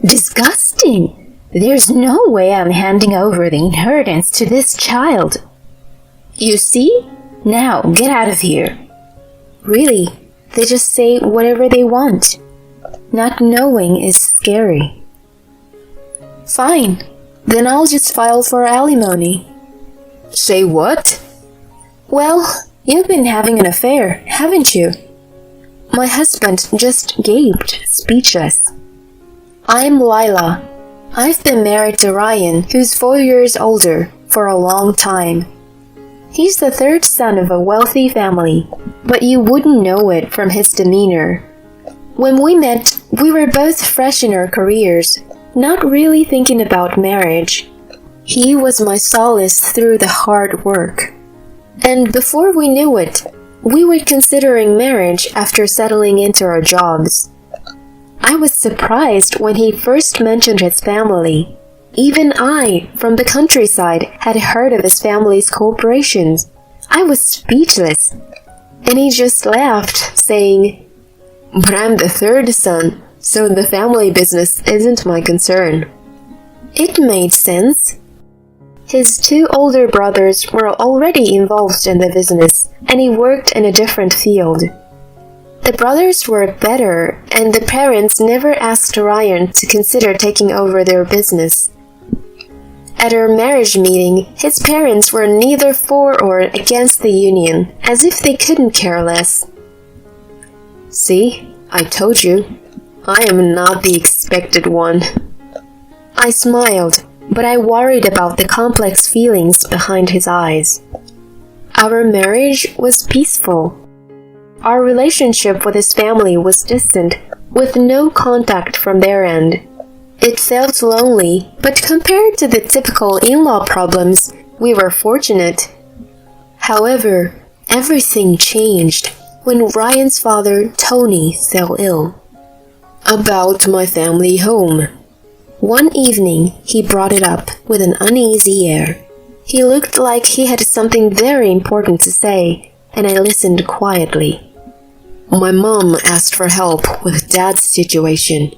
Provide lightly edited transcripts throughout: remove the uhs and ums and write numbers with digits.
Disgusting! There's no way I'm handing over the inheritance to this child. You see? Now, get out of here. Really, they just say whatever they want. Not knowing is scary. Fine, then I'll just file for alimony. Say what? Well, you've been having an affair, haven't you? My husband just gaped, speechless. I'm Lila. I've been married to Ryan, who's 4 years older, for a long time. He's the third son of a wealthy family, but you wouldn't know it from his demeanor. When we met, we were both fresh in our careers, not really thinking about marriage. He was my solace through the hard work. And before we knew it, we were considering marriage after settling into our jobs. I was surprised when he first mentioned his family. Even I, from the countryside, had heard of his family's corporations. I was speechless. And he just laughed, saying, "But I'm the third son, so the family business isn't my concern." It made sense. His 2 older brothers were already involved in the business, and he worked in a different field. The brothers were better, and the parents never asked Ryan to consider taking over their business. At our marriage meeting, his parents were neither for or against the union, as if they couldn't care less. See, I told you, I am not the expected one. I smiled, but I worried about the complex feelings behind his eyes. Our marriage was peaceful. Our relationship with his family was distant, with no contact from their end. It felt lonely, but compared to the typical in-law problems, we were fortunate. However, everything changed when Ryan's father, Tony, fell ill. About my family home. One evening, he brought it up with an uneasy air. He looked like he had something very important to say, and I listened quietly. My mom asked for help with Dad's situation.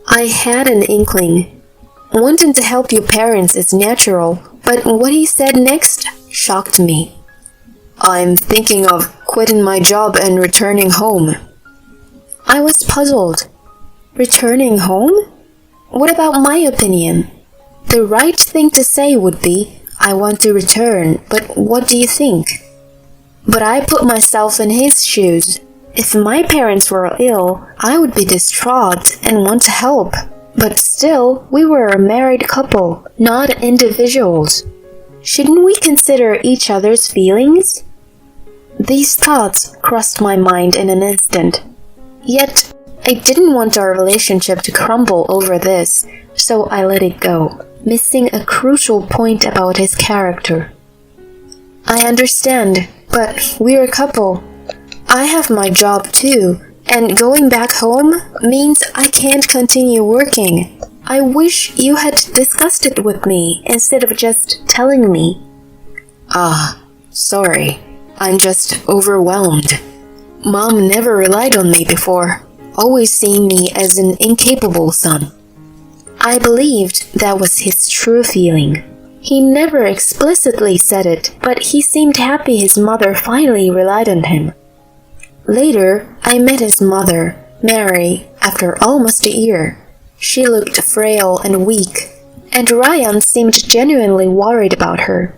I had an inkling. Wanting to help your parents is natural, but what he said next shocked me. I'm thinking of quitting my job and returning home. I was puzzled. Returning home? What about my opinion? The right thing to say would be, I want to return, but what do you think? But I put myself in his shoes. If my parents were ill, I would be distraught and want to help. But still, we were a married couple, not individuals. Shouldn't we consider each other's feelings? These thoughts crossed my mind in an instant. Yet, I didn't want our relationship to crumble over this, so I let it go, missing a crucial point about his character. I understand, but we're a couple. I have my job too, and going back home means I can't continue working. I wish you had discussed it with me instead of just telling me. Sorry. I'm just overwhelmed. Mom never relied on me before, always seeing me as an incapable son. I believed that was his true feeling. He never explicitly said it, but he seemed happy his mother finally relied on him. Later, I met his mother, Mary, after almost a year. She looked frail and weak, and Ryan seemed genuinely worried about her.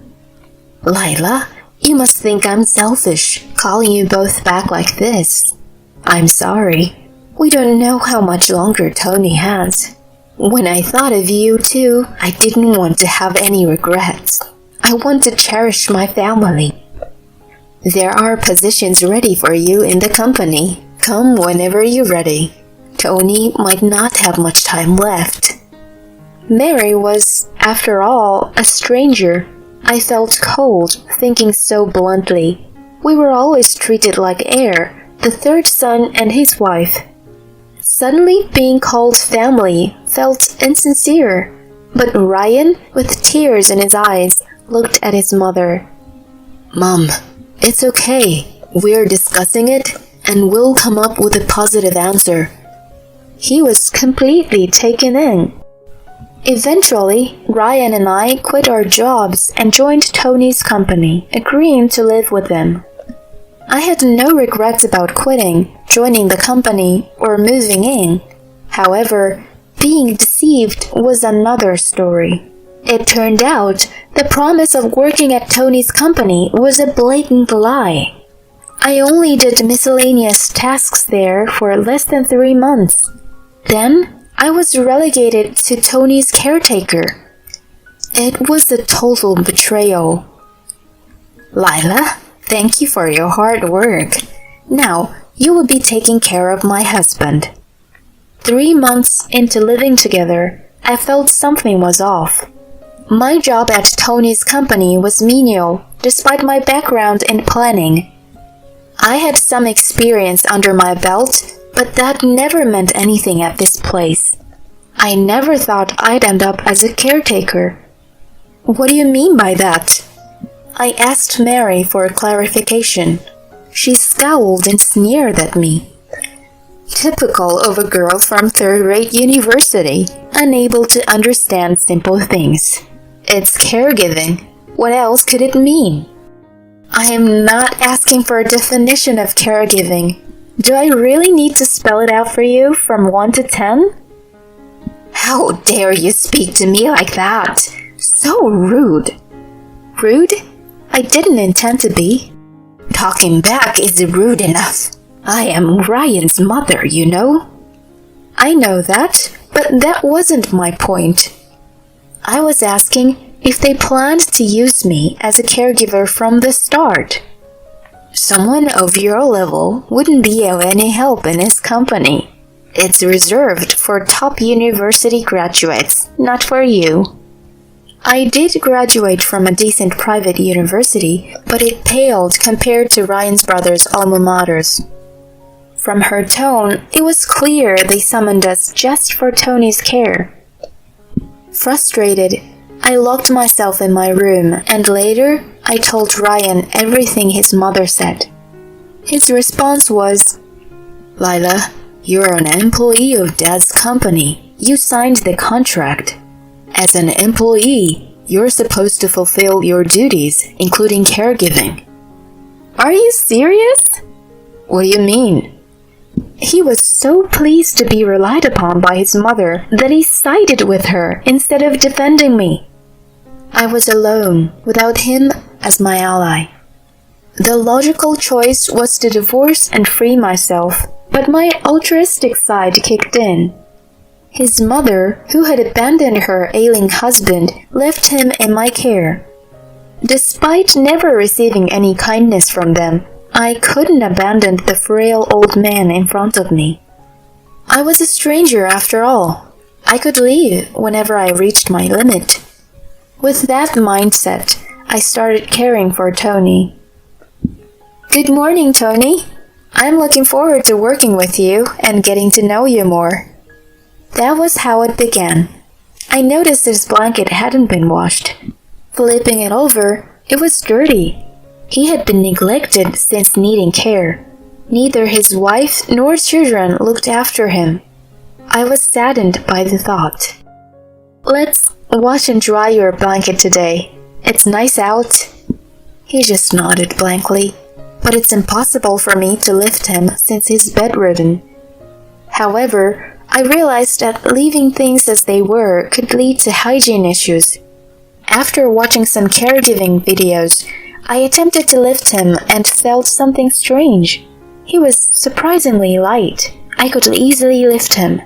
Lila, you must think I'm selfish, calling you both back like this. I'm sorry. We don't know how much longer Tony has. When I thought of you too, I didn't want to have any regrets. I want to cherish my family. There are positions ready for you in the company. Come whenever you're ready. Tony might not have much time left. Mary was, after all, a stranger. I felt cold, thinking so bluntly. We were always treated like heir, the third son and his wife. Suddenly being called family felt insincere, but Ryan, with tears in his eyes, looked at his mother. Mom, it's okay. We're discussing it, and we'll come up with a positive answer. He was completely taken in. Eventually, Ryan and I quit our jobs and joined Tony's company, agreeing to live with him. I had no regrets about quitting, joining the company, or moving in. However, being deceived was another story. It turned out the promise of working at Tony's company was a blatant lie. I only did miscellaneous tasks there for less than 3 months. Then, I was relegated to Tony's caretaker. It was a total betrayal. Lila, thank you for your hard work. Now, you will be taking care of my husband. 3 months into living together, I felt something was off. My job at Tony's company was menial, despite my background in planning. I had some experience under my belt, but that never meant anything at this place. I never thought I'd end up as a caretaker. What do you mean by that? I asked Mary for clarification. She scowled and sneered at me. Typical of a girl from third-rate university, unable to understand simple things. It's caregiving. What else could it mean? I am not asking for a definition of caregiving. Do I really need to spell it out for you from 1 to 10? How dare you speak to me like that? So rude. Rude? I didn't intend to be. Talking back is rude enough. I am Ryan's mother, you know. I know that, but that wasn't my point. I was asking if they planned to use me as a caregiver from the start. Someone of your level wouldn't be of any help in his company. It's reserved for top university graduates, not for you. I did graduate from a decent private university, but it paled compared to Ryan's brother's alma maters. From her tone, it was clear they summoned us just for Tony's care. Frustrated, I locked myself in my room, and later I told Ryan everything his mother said. His response was, Lila, you're an employee of Dad's company. You signed the contract. As an employee, you're supposed to fulfill your duties, including caregiving. Are you serious? What do you mean? He was so pleased to be relied upon by his mother that he sided with her instead of defending me. I was alone, without him as my ally. The logical choice was to divorce and free myself, but my altruistic side kicked in. His mother, who had abandoned her ailing husband, left him in my care. Despite never receiving any kindness from them, I couldn't abandon the frail old man in front of me. I was a stranger after all. I could leave whenever I reached my limit. With that mindset, I started caring for Tony. Good morning, Tony. I'm looking forward to working with you and getting to know you more. That was how it began. I noticed his blanket hadn't been washed. Flipping it over, it was dirty. He had been neglected since needing care. Neither his wife nor children looked after him. I was saddened by the thought. Let's wash and dry your blanket today. It's nice out. He just nodded blankly, but it's impossible for me to lift him since he's bedridden. However, I realized that leaving things as they were could lead to hygiene issues. After watching some caregiving videos, I attempted to lift him and felt something strange. He was surprisingly light. I could easily lift him.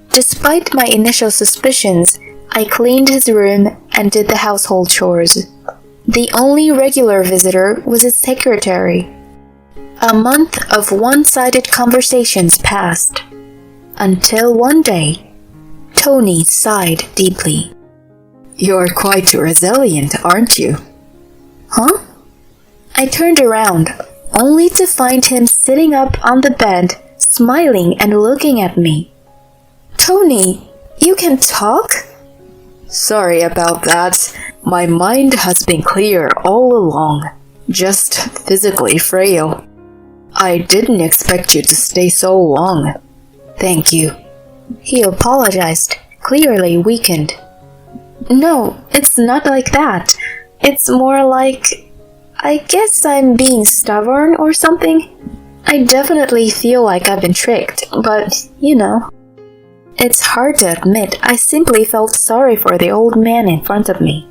Despite my initial suspicions, I cleaned his room and did the household chores. The only regular visitor was his secretary. A month of one-sided conversations passed. Until one day, Tony sighed deeply. You're quite resilient, aren't you? Huh? I turned around, only to find him sitting up on the bed, smiling and looking at me. Tony, you can talk? Sorry about that. My mind has been clear all along, just physically frail. I didn't expect you to stay so long. Thank you. He apologized, clearly weakened. No, it's not like that. It's more like, I guess I'm being stubborn or something. I definitely feel like I've been tricked, but, you know. It's hard to admit I simply felt sorry for the old man in front of me.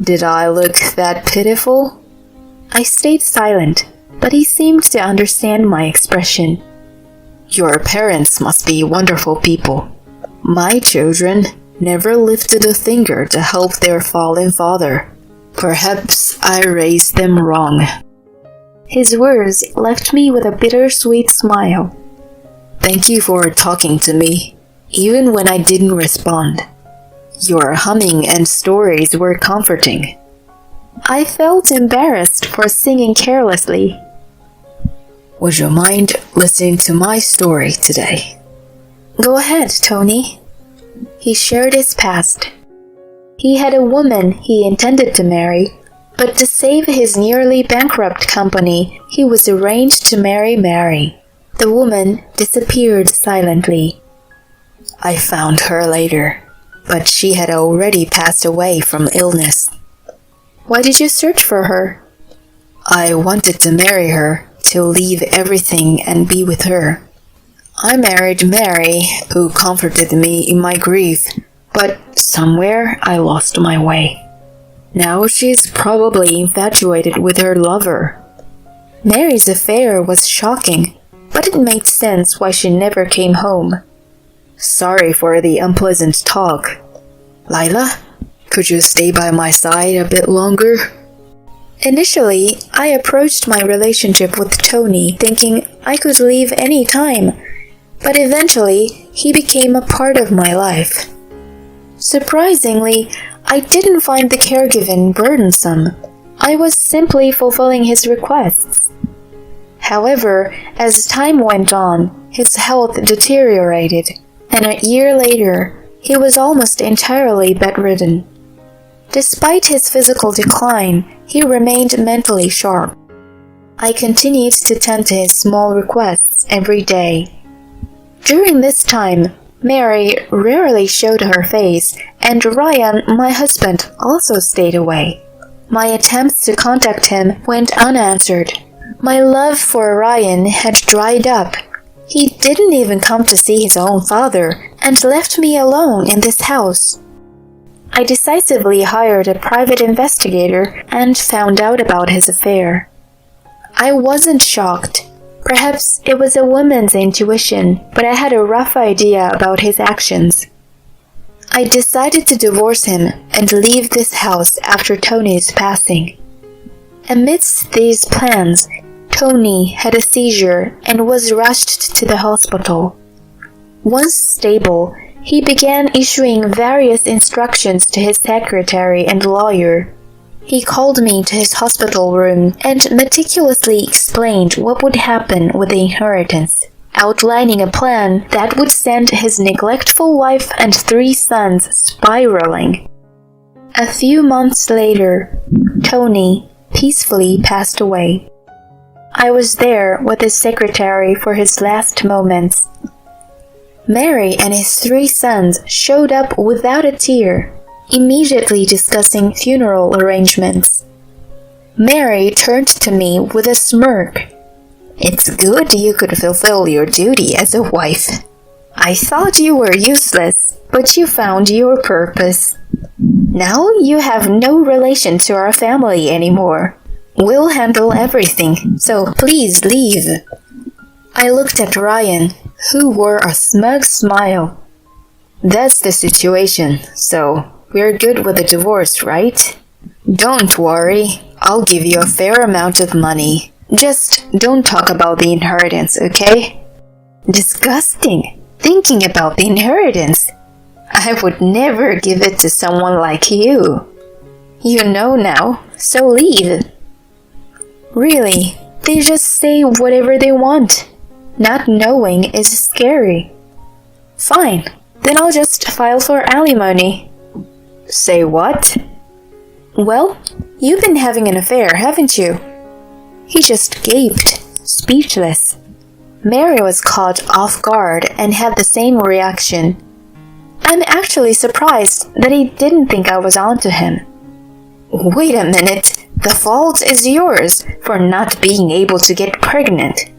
Did I look that pitiful? I stayed silent, but he seemed to understand my expression. Your parents must be wonderful people. My children never lifted a finger to help their fallen father. Perhaps I raised them wrong. His words left me with a bittersweet smile. Thank you for talking to me, even when I didn't respond. Your humming and stories were comforting. I felt embarrassed for singing carelessly. Would you mind listening to my story today? Go ahead, Tony. He shared his past. He had a woman he intended to marry, but to save his nearly bankrupt company, he was arranged to marry Mary. The woman disappeared silently. I found her later, but she had already passed away from illness. Why did you search for her? I wanted to marry her, to leave everything and be with her. I married Mary, who comforted me in my grief, but somewhere I lost my way. Now she's probably infatuated with her lover. Mary's affair was shocking, but it made sense why she never came home. Sorry for the unpleasant talk. Lila, could you stay by my side a bit longer? Initially, I approached my relationship with Tony thinking I could leave any time, but eventually he became a part of my life. Surprisingly, I didn't find the caregiving burdensome. I was simply fulfilling his requests. However, as time went on, his health deteriorated, and a year later, he was almost entirely bedridden. Despite his physical decline, he remained mentally sharp. I continued to tend to his small requests every day. During this time, Mary rarely showed her face, and Ryan, my husband, also stayed away. My attempts to contact him went unanswered. My love for Ryan had dried up. He didn't even come to see his own father, and left me alone in this house. I decisively hired a private investigator and found out about his affair. I wasn't shocked. Perhaps it was a woman's intuition, but I had a rough idea about his actions. I decided to divorce him and leave this house after Tony's passing. Amidst these plans, Tony had a seizure and was rushed to the hospital. Once stable, he began issuing various instructions to his secretary and lawyer. He called me to his hospital room and meticulously explained what would happen with the inheritance, outlining a plan that would send his neglectful wife and 3 sons spiraling. A few months later, Tony peacefully passed away. I was there with his secretary for his last moments. Mary and his 3 sons showed up without a tear, immediately discussing funeral arrangements. Mary turned to me with a smirk. It's good you could fulfill your duty as a wife. I thought you were useless, but you found your purpose. Now you have no relation to our family anymore. We'll handle everything, so please leave. I looked at Ryan, who wore a smug smile. That's the situation, so we're good with the divorce, right? Don't worry, I'll give you a fair amount of money. Just don't talk about the inheritance, okay? Disgusting! Thinking about the inheritance. I would never give it to someone like you. You know now, so leave. Really, they just say whatever they want. Not knowing is scary. Fine, then I'll just file for alimony. Say what? Well, you've been having an affair, haven't you? He just gaped, speechless. Mary was caught off guard and had the same reaction. I'm actually surprised that he didn't think I was onto him. Wait a minute, the fault is yours for not being able to get pregnant.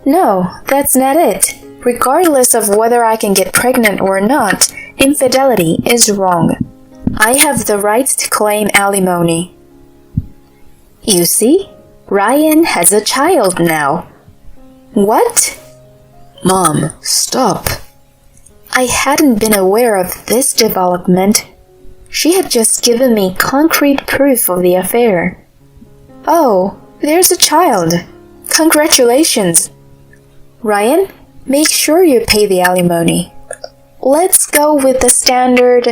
No, that's not it. Regardless of whether I can get pregnant or not, infidelity is wrong. I have the right to claim alimony. You see, Ryan has a child now. What? Mom, stop. I hadn't been aware of this development. She had just given me concrete proof of the affair. Oh, there's a child. Congratulations. Ryan, make sure you pay the alimony. Let's go with the standard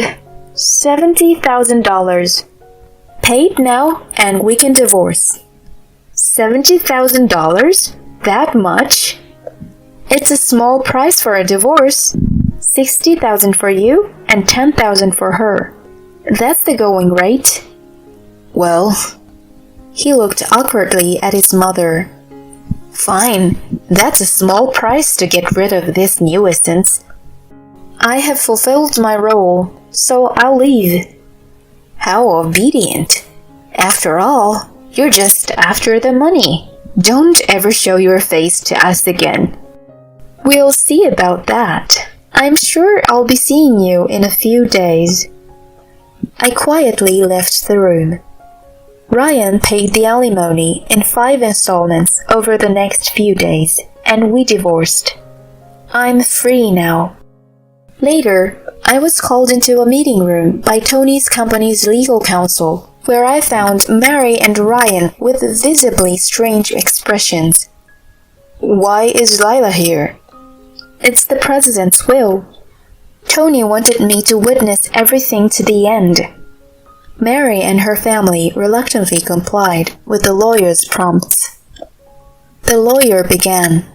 $70,000. Paid now and we can divorce. $70,000? That much? It's a small price for a divorce. $60,000 for you and $10,000 for her. That's the going rate. Well, he looked awkwardly at his mother. Fine, that's a small price to get rid of this nuisance. I have fulfilled my role, so I'll leave. How obedient. After all, you're just after the money. Don't ever show your face to us again. We'll see about that. I'm sure I'll be seeing you in a few days. I quietly left the room. Ryan paid the alimony in 5 installments over the next few days, and we divorced. I'm free now. Later, I was called into a meeting room by Tony's company's legal counsel, where I found Mary and Ryan with visibly strange expressions. Why is Lila here? It's the president's will. Tony wanted me to witness everything to the end. Mary and her family reluctantly complied with the lawyer's prompts. The lawyer began.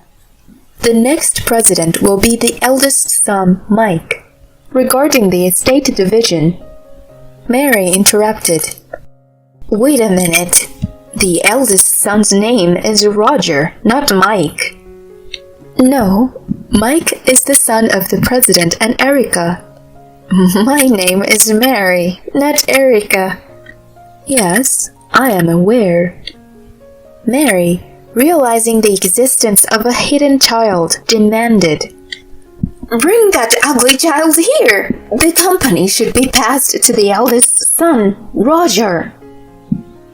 The next president will be the eldest son, Mike. Regarding the estate division, Mary interrupted. Wait a minute. The eldest son's name is Roger, not Mike. No, Mike is the son of the president and Erica. My name is Mary, not Erica. Yes, I am aware. Mary, realizing the existence of a hidden child, demanded, Bring that ugly child here! The company should be passed to the eldest son, Roger.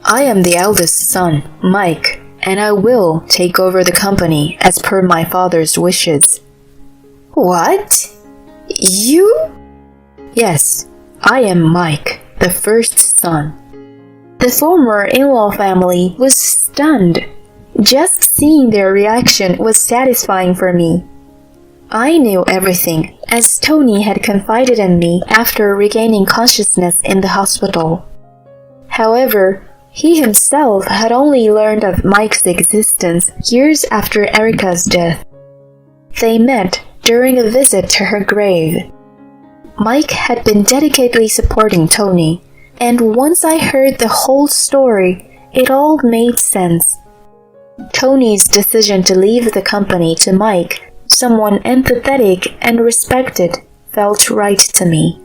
I am the eldest son, Mike, and I will take over the company as per my father's wishes. What? You? Yes, I am Mike, the first son. The former in-law family was stunned. Just seeing their reaction was satisfying for me. I knew everything, as Tony had confided in me after regaining consciousness in the hospital. However, he himself had only learned of Mike's existence years after Erica's death. They met during a visit to her grave. Mike had been dedicatedly supporting Tony, and once I heard the whole story, it all made sense. Tony's decision to leave the company to Mike, someone empathetic and respected, felt right to me.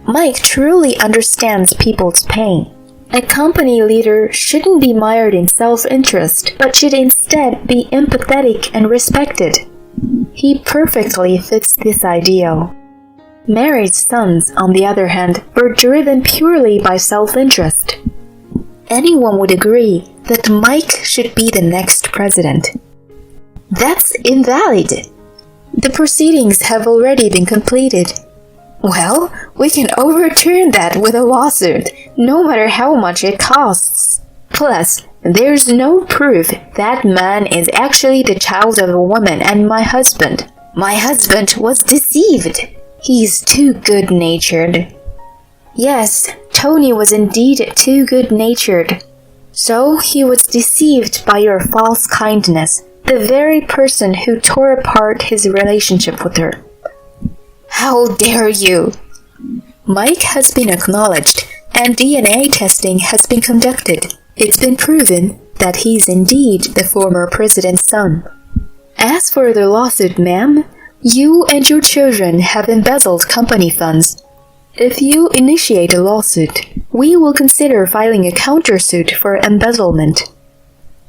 Mike truly understands people's pain. A company leader shouldn't be mired in self-interest, but should instead be empathetic and respected. He perfectly fits this ideal. Mary's sons, on the other hand, were driven purely by self-interest. Anyone would agree that Mike should be the next president. That's invalid. The proceedings have already been completed. Well, we can overturn that with a lawsuit, no matter how much it costs. Plus, there's no proof that man is actually the child of a woman and my husband. My husband was deceived. He's too good-natured. Yes, Tony was indeed too good-natured. So he was deceived by your false kindness, the very person who tore apart his relationship with her. How dare you! Mike has been acknowledged, and DNA testing has been conducted. It's been proven that he's indeed the former president's son. As for the lawsuit, ma'am, you and your children have embezzled company funds. If you initiate a lawsuit, we will consider filing a countersuit for embezzlement.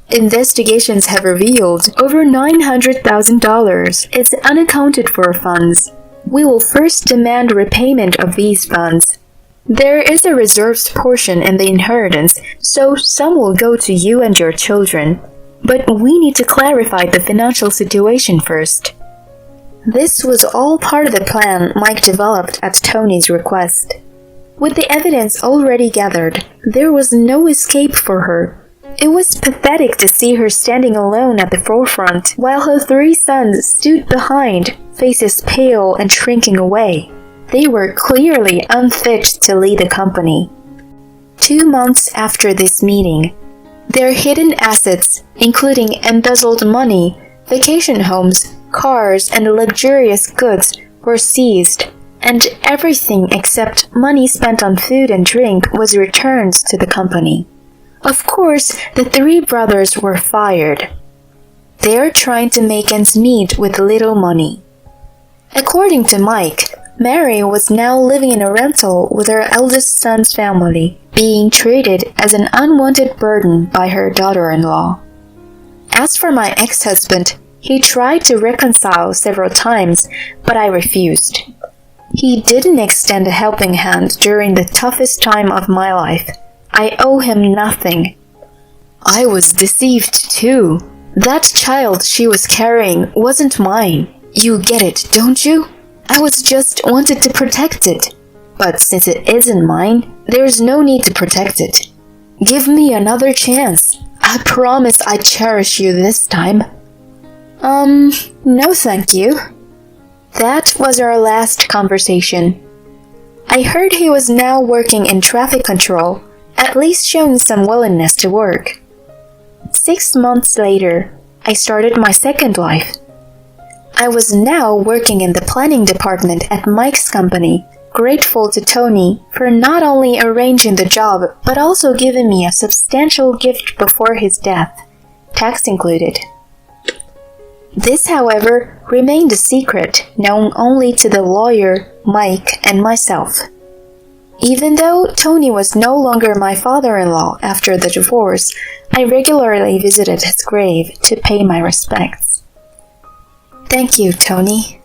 Investigations have revealed over $900,000 is unaccounted for funds. We will first demand repayment of these funds. There is a reserved portion in the inheritance, so some will go to you and your children. But we need to clarify the financial situation first. This was all part of the plan Mike developed at Tony's request. With the evidence already gathered, there was no escape for her. It was pathetic to see her standing alone at the forefront while her 3 sons stood behind, faces pale and shrinking away. They were clearly unfit to lead the company. 2 months after this meeting, their hidden assets, including embezzled money, vacation homes, cars, and luxurious goods, were seized, and everything except money spent on food and drink was returned to the company. Of course, the 3 brothers were fired. They're trying to make ends meet with little money. According to Mike, Mary was now living in a rental with her eldest son's family, being treated as an unwanted burden by her daughter-in-law. As for my ex-husband, he tried to reconcile several times, but I refused. He didn't extend a helping hand during the toughest time of my life. I owe him nothing. I was deceived too. That child she was carrying wasn't mine. You get it, don't you? I was just wanted to protect it. But since it isn't mine, there's no need to protect it. Give me another chance. I promise I cherish you this time. No thank you. That was our last conversation. I heard he was now working in traffic control, at least showing some willingness to work. 6 months later, I started my second life. I was now working in the planning department at Mike's company, grateful to Tony for not only arranging the job but also giving me a substantial gift before his death, tax included. This, however, remained a secret known only to the lawyer, Mike, and myself. Even though Tony was no longer my father-in-law after the divorce, I regularly visited his grave to pay my respects. Thank you, Tony.